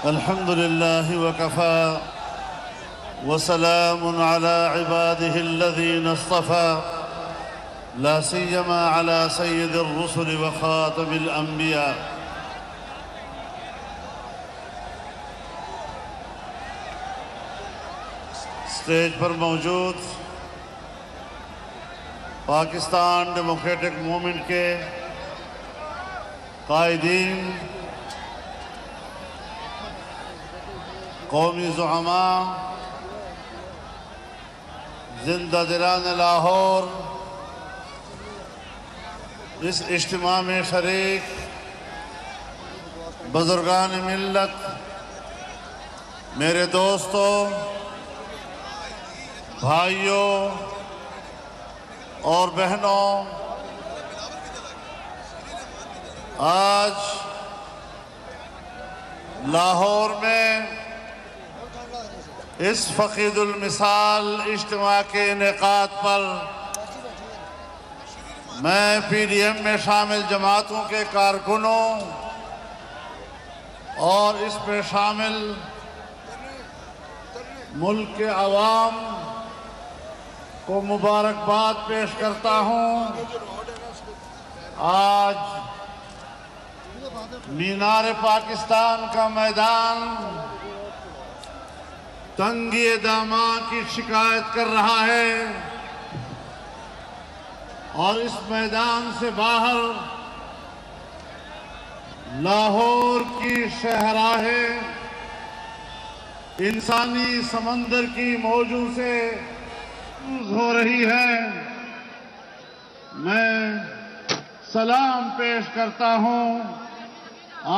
الحمد لله وكفى وسلام على عباده الذين اصطفى لا سيما على سيد الرسل وخاتم الأنبياء. اسٹیج پر موجود پاکستان ڈیموکریٹک موومنٹ کے قائدین، قومی زعماء، زندہ دلان لاہور، اس اجتماع میں شریک بزرگان ملت، میرے دوستوں، بھائیوں اور بہنوں، آج لاہور میں اس فقید المثال اجتماع کے انعقاد پر میں پی ڈی ایم میں شامل جماعتوں کے کارکنوں اور اس میں شامل ملک کے عوام کو مبارکباد پیش کرتا ہوں۔ آج مینار پاکستان کا میدان تنگی داماں کی شکایت کر رہا ہے اور اس میدان سے باہر لاہور کی شاہراہیں انسانی سمندر کی موجوں سے ہو رہی ہے۔ میں سلام پیش کرتا ہوں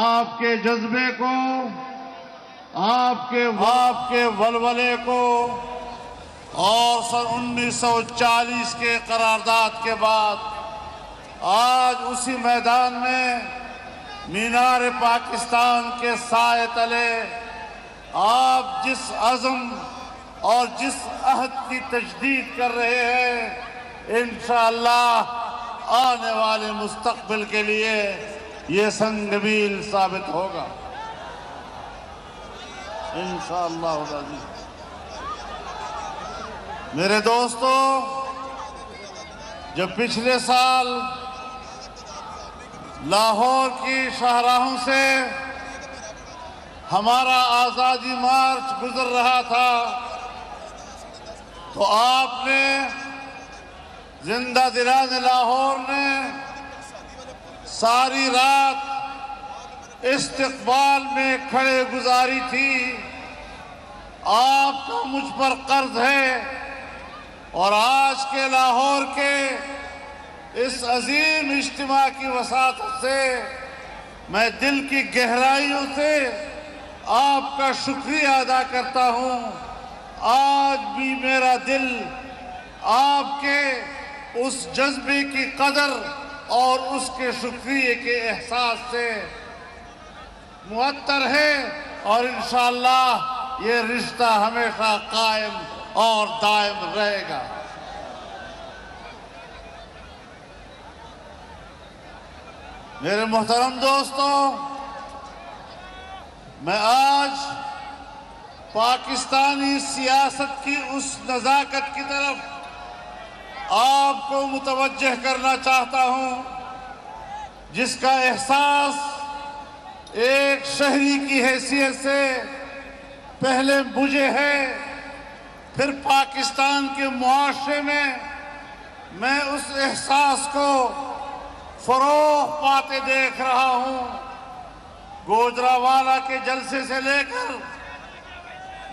آپ کے جذبے کو، آپ کے ولولے کو، اور سن 1940 کے قرارداد کے بعد آج اسی میدان میں مینار پاکستان کے سائے تلے آپ جس عزم اور جس عہد کی تجدید کر رہے ہیں، انشاءاللہ آنے والے مستقبل کے لیے یہ سنگمیل ثابت ہوگا انشاءاللہ العزیز۔ میرے دوستو، جب پچھلے سال لاہور کی شاہراہوں سے ہمارا آزادی مارچ گزر رہا تھا تو آپ نے، زندہ دلان لاہور نے ساری رات استقبال میں کھڑے گزاری تھی۔ آپ کا مجھ پر قرض ہے اور آج کے لاہور کے اس عظیم اجتماع کی وساطت سے میں دل کی گہرائیوں سے آپ کا شکریہ ادا کرتا ہوں۔ آج بھی میرا دل آپ کے اس جذبے کی قدر اور اس کے شکریہ کے احساس سے معطر ہے، اور انشاءاللہ یہ رشتہ ہمیشہ قائم اور دائم رہے گا۔ میرے محترم دوستوں، میں آج پاکستانی سیاست کی اس نزاکت کی طرف آپ کو متوجہ کرنا چاہتا ہوں جس کا احساس ایک شہری کی حیثیت سے پہلے مجھے ہے، پھر پاکستان کے معاشرے میں اس احساس کو فروغ پاتے دیکھ رہا ہوں۔ گوجرانوالہ کے جلسے سے لے کر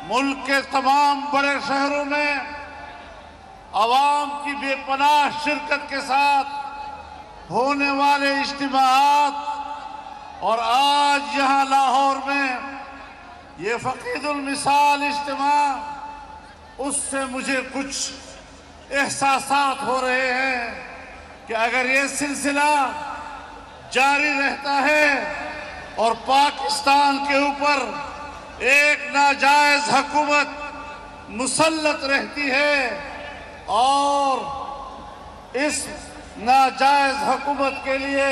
ملک کے تمام بڑے شہروں میں عوام کی بے پناہ شرکت کے ساتھ ہونے والے اجتماعات، اور آج یہاں لاہور میں یہ فقید المثال اجتماع، اس سے مجھے کچھ احساسات ہو رہے ہیں کہ اگر یہ سلسلہ جاری رہتا ہے اور پاکستان کے اوپر ایک ناجائز حکومت مسلط رہتی ہے اور اس ناجائز حکومت کے لیے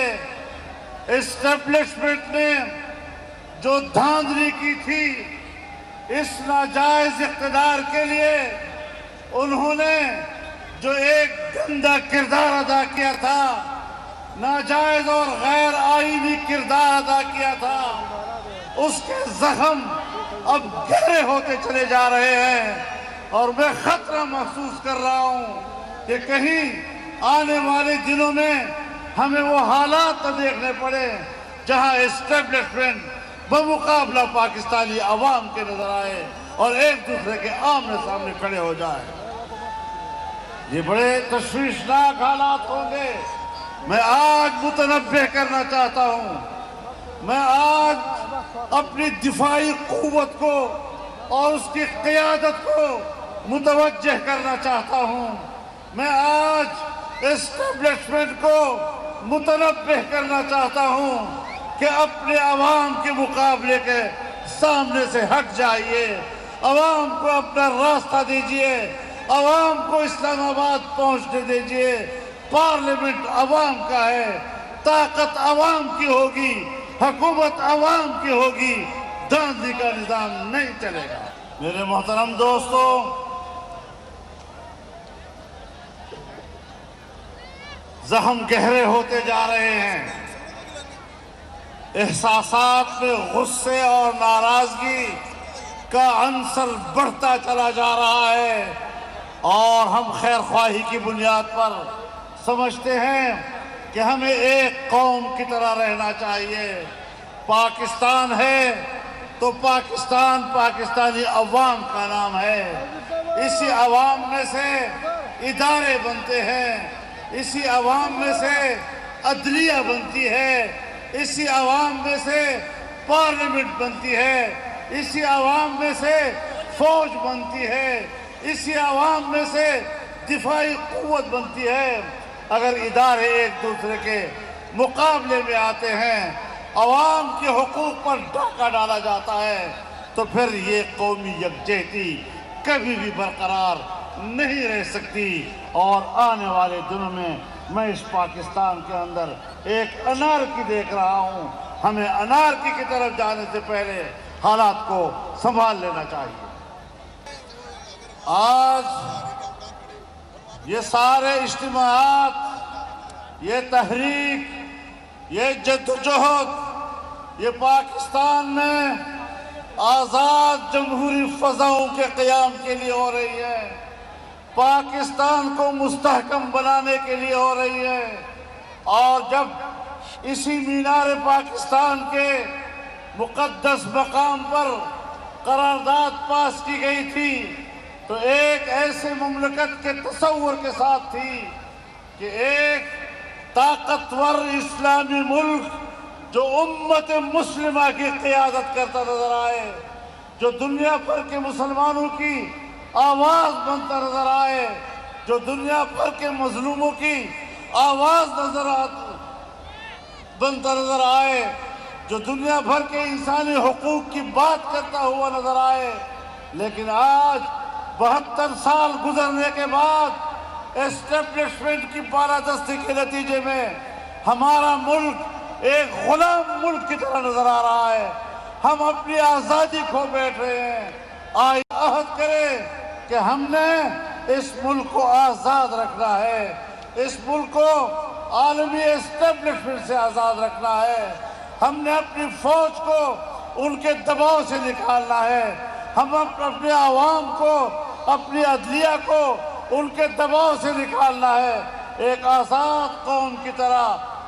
اسٹیبلشمنٹ نے جو دھاندلی کی تھی اس ناجائز اقتدار کے لیے، انہوں نے جو ایک گندا کردار ادا کیا تھا، ناجائز اور غیر آئینی کردار ادا کیا تھا، اس کے زخم اب گہرے ہوتے چلے جا رہے ہیں، اور میں خطرہ محسوس کر رہا ہوں کہ کہیں آنے والے دنوں میں ہمیں وہ حالات نہ دیکھنے پڑے جہاں اسٹیبلشمنٹ بمقابلہ پاکستانی عوام کے نظر آئے اور ایک دوسرے کے آمنے سامنے کھڑے ہو جائے۔ یہ بڑے تشویشناک حالات ہوں گے۔ میں آج متنبہ کرنا چاہتا ہوں، میں آج اپنی دفاعی قوت کو اور اس کی قیادت کو متوجہ کرنا چاہتا ہوں، میں آج اسٹیبلشمنٹ کو متنبہ کرنا چاہتا ہوں کہ اپنے عوام کے مقابلے کے سامنے سے ہٹ جائیے، عوام کو اپنا راستہ دیجیے، عوام کو اسلام آباد پہنچنے دیجیے۔ پارلیمنٹ عوام کا ہے، طاقت عوام کی ہوگی، حکومت عوام کی ہوگی، دھاندلی کا نظام نہیں چلے گا۔ میرے محترم دوستو، زخم گہرے ہوتے جا رہے ہیں، احساسات میں غصے اور ناراضگی کا عنصر بڑھتا چلا جا رہا ہے، اور ہم خیر خواہی کی بنیاد پر سمجھتے ہیں کہ ہمیں ایک قوم کی طرح رہنا چاہیے۔ پاکستان ہے تو پاکستان پاکستانی عوام کا نام ہے، اسی عوام میں سے ادارے بنتے ہیں، اسی عوام میں سے عدلیہ بنتی ہے، اسی عوام میں سے پارلیمنٹ بنتی ہے، اسی عوام میں سے فوج بنتی ہے، اسی عوام میں سے دفاعی قوت بنتی ہے۔ اگر ادارے ایک دوسرے کے مقابلے میں آتے ہیں، عوام کے حقوق پر ڈاکہ ڈالا جاتا ہے، تو پھر یہ قومی یکجہتی کبھی بھی برقرار نہیں رہ سکتی۔ اور آنے والے دنوں میں اس پاکستان کے اندر ایک انارکی دیکھ رہا ہوں۔ ہمیں انارکی کی طرف جانے سے پہلے حالات کو سنبھال لینا چاہیے۔ آج یہ سارے اجتماعات، یہ تحریک، یہ جدوجہد، یہ پاکستان میں آزاد جمہوری فضاؤں کے قیام کے لیے ہو رہی ہے، پاکستان کو مستحکم بنانے کے لیے ہو رہی ہے۔ اور جب اسی مینار پاکستان کے مقدس مقام پر قرارداد پاس کی گئی تھی، تو ایک ایسے مملکت کے تصور کے ساتھ تھی کہ ایک طاقتور اسلامی ملک جو امت مسلمہ کی قیادت کرتا نظر آئے، جو دنیا بھر کے مسلمانوں کی آواز بنتا نظر آئے، جو دنیا بھر کے مظلوموں کی آواز بنتا نظر آئے، جو دنیا بھر کے انسانی حقوق کی بات کرتا ہوا نظر آئے۔ لیکن آج 72 سال گزرنے کے بعد اسٹیبلشمنٹ کی بالادستی کے نتیجے میں ہمارا ملک ایک غلام ملک کی طرح نظر آ رہا ہے۔ ہم اپنی آزادی کھو بیٹھ رہے ہیں۔ آئیے عہد کریں کہ ہم نے اس ملک کو آزاد رکھنا ہے، اس ملک کو عالمی اسٹیبلشمنٹ سے آزاد رکھنا ہے۔ ہم نے اپنی فوج کو ان کے دباؤ سے نکالنا ہے، ہم اپنے عوام کو، اپنی عدلیہ کو ان کے دباؤ سے نکالنا ہے۔ ایک آزاد قوم کی طرح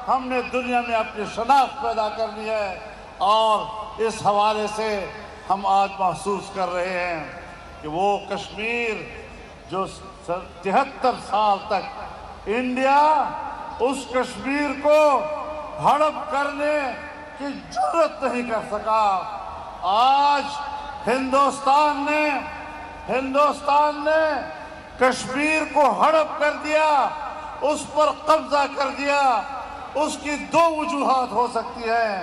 ہم نے دنیا میں اپنی شناخت پیدا کرنی ہے، اور اس حوالے سے ہم آج محسوس کر رہے ہیں کہ وہ کشمیر جو 73 سال تک انڈیا اس کشمیر کو ہڑپ کرنے کی جرات نہیں کر سکا، آج ہندوستان نے کشمیر کو ہڑپ کر دیا، اس پر قبضہ کر دیا۔ اس کی دو وجوہات ہو سکتی ہیں،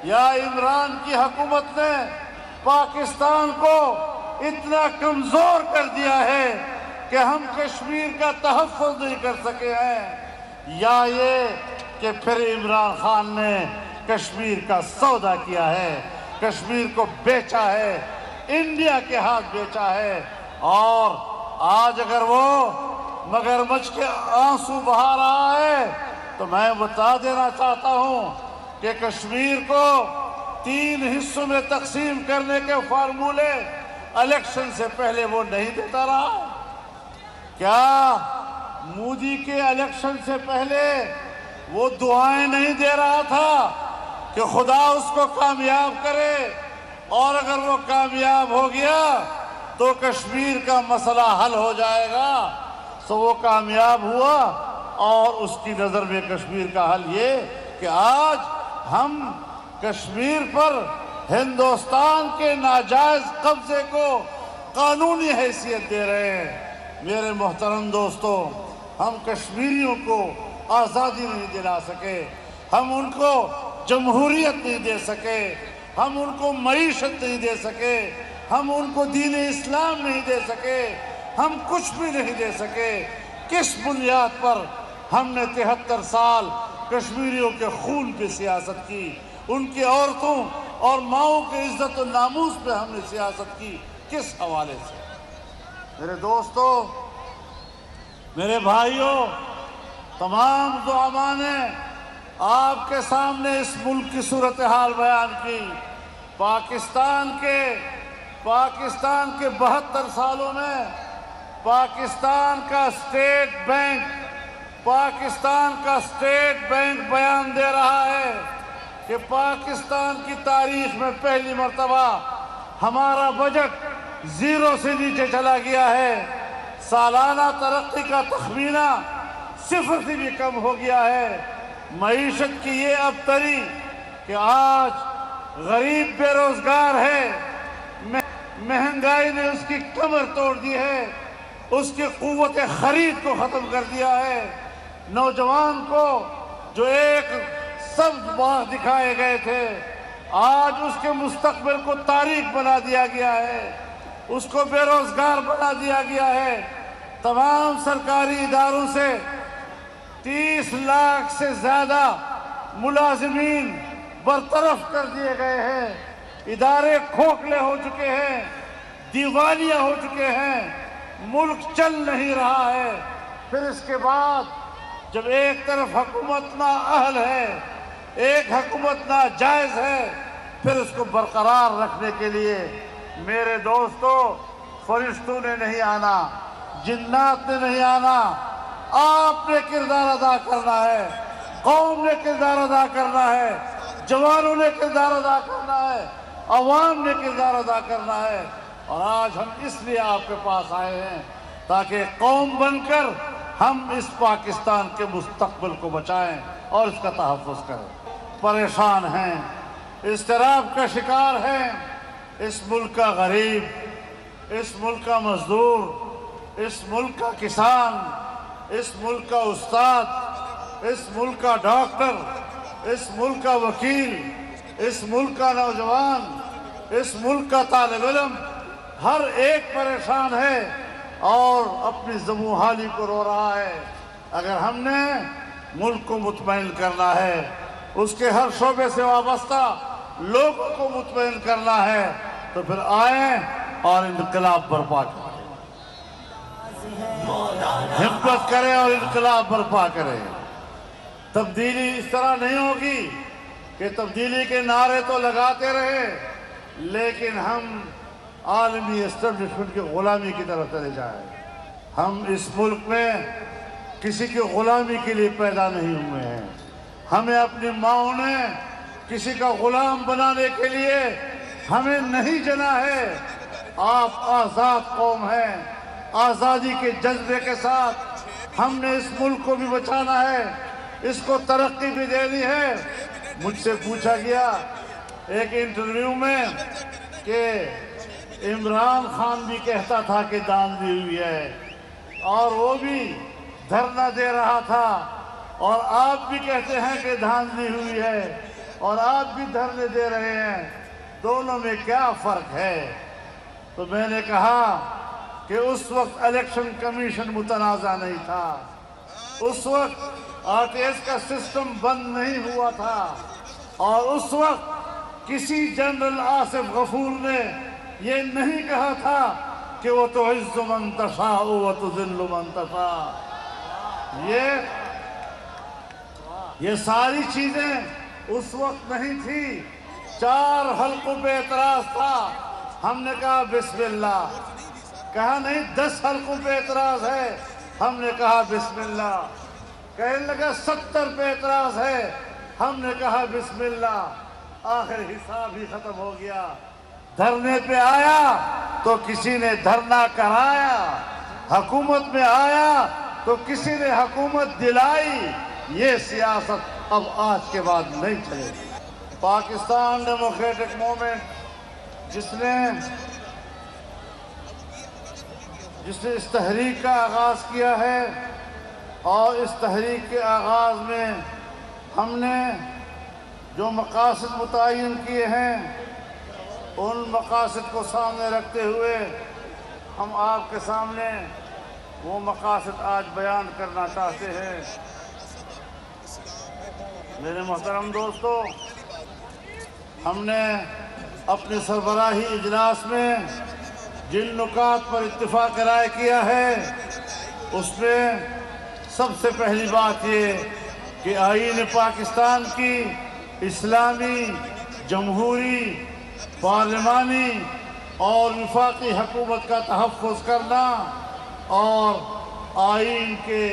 یا عمران کی حکومت نے پاکستان کو اتنا کمزور کر دیا ہے کہ ہم کشمیر کا تحفظ نہیں کر سکے ہیں، یا یہ کہ پھر عمران خان نے کشمیر کا سودا کیا ہے۔ کشمیر کو بیچا ہے، انڈیا کے ہاتھ بیچا ہے۔ اور آج اگر وہ مگرمچھ کے آنسو بہا رہا ہے تو میں بتا دینا چاہتا ہوں کہ کشمیر کو 3 حصوں میں تقسیم کرنے کے فارمولے الیکشن سے پہلے وہ نہیں دیتا رہا۔ کیا مودی کے الیکشن سے پہلے وہ دعائیں نہیں دے رہا تھا کہ خدا اس کو کامیاب کرے، اور اگر وہ کامیاب ہو گیا تو کشمیر کا مسئلہ حل ہو جائے گا؟ سو وہ کامیاب ہوا، اور اس کی نظر میں کشمیر کا حل یہ کہ آج ہم کشمیر پر ہندوستان کے ناجائز قبضے کو قانونی حیثیت دے رہے ہیں۔ میرے محترم دوستو، ہم کشمیریوں کو آزادی نہیں دلا سکے، ہم ان کو جمہوریت نہیں دے سکے، ہم ان کو معیشت نہیں دے سکے، ہم ان کو دین اسلام نہیں دے سکے، ہم کچھ بھی نہیں دے سکے۔ کس بنیاد پر ہم نے 73 سال کشمیریوں کے خون پہ سیاست کی، ان کی عورتوں اور ماؤں کے عزت و ناموس پہ ہم نے سیاست کی؟ کس حوالے سے؟ میرے دوستو، میرے بھائیوں، تمام زعماء نے آپ کے سامنے اس ملک کی صورتحال بیان کی۔ پاکستان کے 72 سالوں میں پاکستان کا اسٹیٹ بینک بیان دے رہا ہے کہ پاکستان کی تاریخ میں پہلی مرتبہ ہمارا بجٹ 0 سے نیچے چلا گیا ہے، سالانہ ترقی کا تخمینہ 0 سے بھی کم ہو گیا ہے۔ معیشت کی یہ ابتری کہ آج غریب بے روزگار ہے، مہنگائی نے اس کی کمر توڑ دی ہے، اس کی قوت خرید کو ختم کر دیا ہے۔ نوجوان کو جو ایک سبز باغ دکھائے گئے تھے، آج اس کے مستقبل کو تاریک بنا دیا گیا ہے، اس کو بے روزگار بنا دیا گیا ہے۔ تمام سرکاری اداروں سے 30 لاکھ سے زیادہ ملازمین برطرف کر دیے گئے ہیں، ادارے کھوکھلے ہو چکے ہیں، دیوالیہ ہو چکے ہیں، ملک چل نہیں رہا ہے۔ پھر اس کے بعد جب ایک طرف حکومت نااہل ہے، ایک حکومت ناجائز ہے، پھر اس کو برقرار رکھنے کے لیے میرے دوستو، فرشتوں نے نہیں آنا، جنات نے نہیں آنا، آپ نے کردار ادا کرنا ہے، قوم نے کردار ادا کرنا ہے، جوانوں نے کردار ادا کرنا ہے، عوام نے کردار ادا کرنا ہے۔ اور آج ہم اس لیے آپ کے پاس آئے ہیں تاکہ قوم بن کر ہم اس پاکستان کے مستقبل کو بچائیں اور اس کا تحفظ کریں۔ پریشان ہیں، اضطراب کا شکار ہیں اس ملک کا غریب، اس ملک کا مزدور، اس ملک کا کسان، اس ملک کا استاد، اس ملک کا ڈاکٹر، اس ملک کا وکیل، اس ملک کا نوجوان، اس ملک کا طالب علم، ہر ایک پریشان ہے اور اپنی زبوں حالی کو رو رہا ہے۔ اگر ہم نے ملک کو مطمئن کرنا ہے، اس کے ہر شعبے سے وابستہ لوگوں کو مطمئن کرنا ہے، تو پھر آئیں اور انقلاب برپا کریں، ہمت کریں اور انقلاب برپا کریں۔ تبدیلی اس طرح نہیں ہوگی کہ تبدیلی کے نعرے تو لگاتے رہے لیکن ہم عالمی اسٹیبلشمنٹ کی غلامی کی طرف چلے جائیں۔ ہم اس ملک میں کسی کی غلامی کے لیے پیدا نہیں ہوئے ہیں، ہمیں اپنی ماؤں نے کسی کا غلام بنانے کے لیے ہمیں نہیں جنا ہے۔ آپ آزاد قوم ہیں، آزادی کے جذبے کے ساتھ ہم نے اس ملک کو بھی بچانا ہے، اس کو ترقی بھی دینی ہے۔ مجھ سے پوچھا گیا ایک انٹرویو میں کہ عمران خان بھی کہتا تھا کہ دھاندلی ہوئی ہے، اور وہ بھی دھرنا دے رہا تھا، اور آپ بھی کہتے ہیں کہ دھاندلی ہوئی ہے، اور آپ بھی دھرنے دے رہے ہیں، دونوں میں کیا فرق ہے؟ تو میں نے کہا کہ اس وقت الیکشن کمیشن متنازع نہیں تھا، اس وقت RTS کا سسٹم بند نہیں ہوا تھا، اور اس وقت کسی جنرل آصف غفور نے یہ نہیں کہا تھا کہ وہ تو عز من تشاء و تذل من تشاء. یہ ساری چیزیں اس وقت نہیں تھی. 4 حلقوں پہ اعتراض تھا. ہم نے کہا بسم اللہ. کہا نہیں 10 حلقوں پہ اعتراض ہے. ہم نے کہا بسم اللہ. کہنے لگا 70 پہ اعتراض ہے. ہم نے کہا بسم اللہ. آخر حساب ہی ختم ہو گیا. دھرنے پہ آیا تو کسی نے دھرنا کرایا. حکومت میں آیا تو کسی نے حکومت دلائی. یہ سیاست اب آج کے بعد نہیں چلے گی. پاکستان ڈیموکریٹک موومنٹ جس نے اس تحریک کا آغاز کیا ہے اور اس تحریک کے آغاز میں ہم نے جو مقاصد متعین کیے ہیں ان مقاصد کو سامنے رکھتے ہوئے ہم آپ کے سامنے وہ مقاصد آج بیان کرنا چاہتے ہیں. میرے محترم دوستو، ہم نے اپنے سربراہی اجلاس میں جن نکات پر اتفاق رائے کیا ہے اس میں سب سے پہلی بات یہ کہ آئین پاکستان کی اسلامی، جمہوری، پارلیمانی اور وفاقی حکومت کا تحفظ کرنا اور آئین کے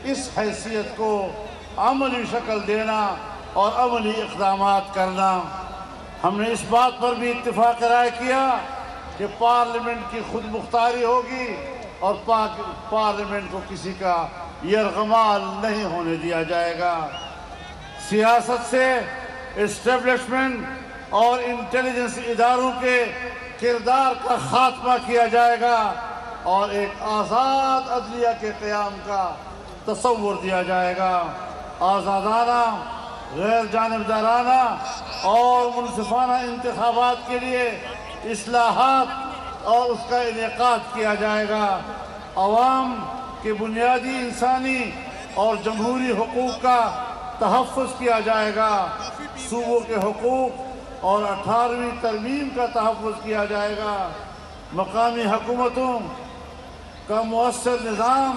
اس حیثیت کو عملی شکل دینا اور عملی اقدامات کرنا. ہم نے اس بات پر بھی اتفاق رائے کیا کہ پارلیمنٹ کی خود مختاری ہوگی اور پارلیمنٹ کو کسی کا یرغمال نہیں ہونے دیا جائے گا. سیاست سے اسٹیبلشمنٹ اور انٹیلیجنس اداروں کے کردار کا خاتمہ کیا جائے گا اور ایک آزاد عدلیہ کے قیام کا تصور دیا جائے گا. آزادانہ، غیر جانبدارانہ اور منصفانہ انتخابات کے لیے اصلاحات اور اس کا انعقاد کیا جائے گا. عوام کے بنیادی انسانی اور جمہوری حقوق کا تحفظ کیا جائے گا. صوبوں کے حقوق اور 18ویں ترمیم کا تحفظ کیا جائے گا. مقامی حکومتوں کا مؤثر نظام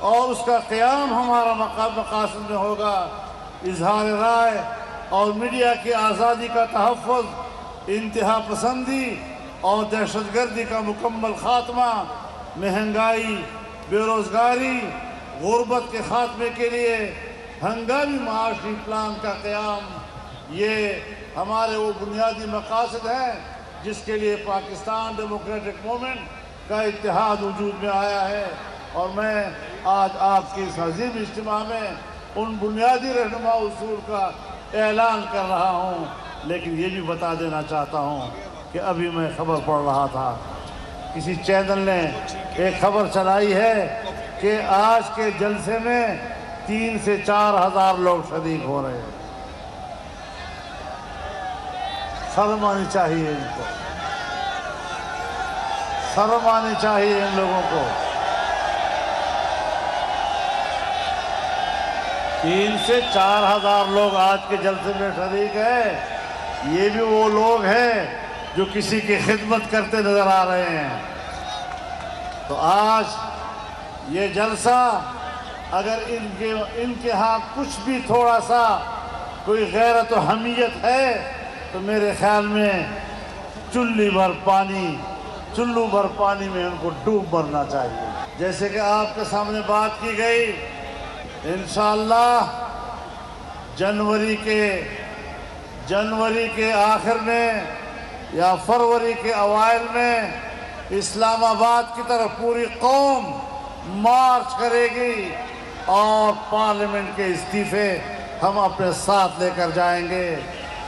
اور اس کا قیام ہمارا مقاصد میں ہوگا. اظہار رائے اور میڈیا کی آزادی کا تحفظ، انتہا پسندی اور دہشت گردی کا مکمل خاتمہ، مہنگائی، بے روزگاری، غربت کے خاتمے کے لیے ہنگامی معاشی پلان کا قیام، یہ ہمارے وہ بنیادی مقاصد ہیں جس کے لیے پاکستان ڈیموکریٹک موومنٹ کا اتحاد وجود میں آیا ہے. اور میں آج آپ کے اس عظیم اجتماع میں ان بنیادی رہنما اصول کا اعلان کر رہا ہوں. لیکن یہ بھی بتا دینا چاہتا ہوں کہ ابھی میں خبر پڑھ رہا تھا، کسی چینل نے ایک خبر چلائی ہے کہ آج کے جلسے میں 3 سے 4 ہزار لوگ شریک ہو رہے ہیں. شرم آنی چاہیے ان کو، شرم آنی چاہیے ان لوگوں کو. 3 سے 4 ہزار لوگ آج کے جلسے میں شریک ہیں. یہ بھی وہ لوگ ہیں جو کسی کی خدمت کرتے نظر آ رہے ہیں. تو آج یہ جلسہ اگر ان کے ہاں کچھ بھی تھوڑا سا کوئی غیرت و حمیت ہے تو میرے خیال میں چلو بھر پانی میں ان کو ڈوب مرنا چاہیے. جیسے کہ آپ کے سامنے بات کی گئی، انشاءاللہ جنوری کے آخر میں یا فروری کے اوائل میں اسلام آباد کی طرف پوری قوم مارچ کرے گی اور پارلیمنٹ کے استعفے ہم اپنے ساتھ لے کر جائیں گے.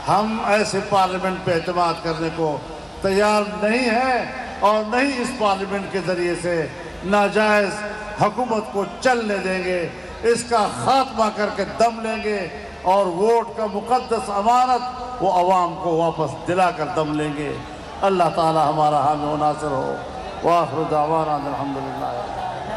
ہم ایسے پارلیمنٹ پہ اعتماد کرنے کو تیار نہیں ہیں اور نہیں اس پارلیمنٹ کے ذریعے سے ناجائز حکومت کو چلنے دیں گے. اس کا خاتمہ کر کے دم لیں گے اور ووٹ کا مقدس امانت وہ عوام کو واپس دلا کر دم لیں گے. اللہ تعالی ہمارا حامی و ناصر ہو. وآخر دعوانا الحمدللہ.